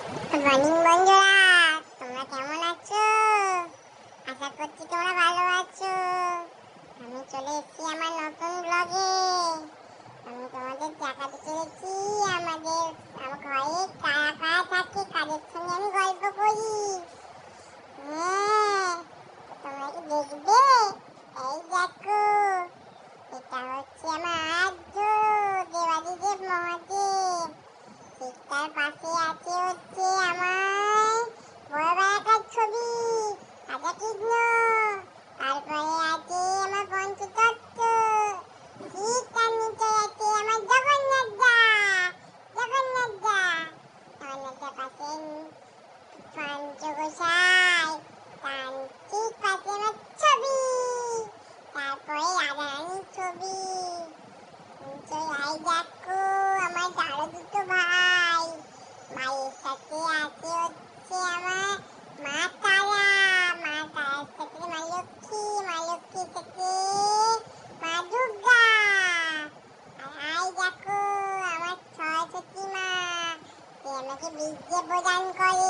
Good morning বন্ধুরা, তোমরা কেমন আছো? আশা করছি তোমরা ভালো আছো। আমি চলে এসেছি আমার নতুন ব্লগে। আমি তোমাদের দেখাতে চলেছি আমার ঘরে কারা কারা থাকে, কাদের সঙ্গে আমি গল্প করি। হ্যাঁ, তোমরা কি দেখবে? এই দেখো, এটা হচ্ছে আমার আদ্য দেবাদিদেব মহাদেব। ঠিক তার পাশে আছে হচ্ছে আমার বড় ভাইয়াটার ছবি রাধা কৃষ্ণ। তারপরে আছে আমার পঞ্চতত্ত্ব। ঠিক তার নিচে আছে আমার জগন্নাথ দা। জগন্নাথ দা জগন্নাথ দার পাশে পঞ্চগোসাই। তার ঠিক পাশে আমার ছবি। তারপরে রাধারানীর ছবি। এই দেখো, আমার দাদা দুটো ভাই। মায়ের সাথে আছে হচ্ছে আমার মা তারা। মা তারার সাথে মা লক্ষ্মী, মা লক্ষ্মীর সাথে মা দুর্গা। আর এই দেখো, আমার সরস্বতী মা, যে আমাকে বিদ্যে প্রদান করে।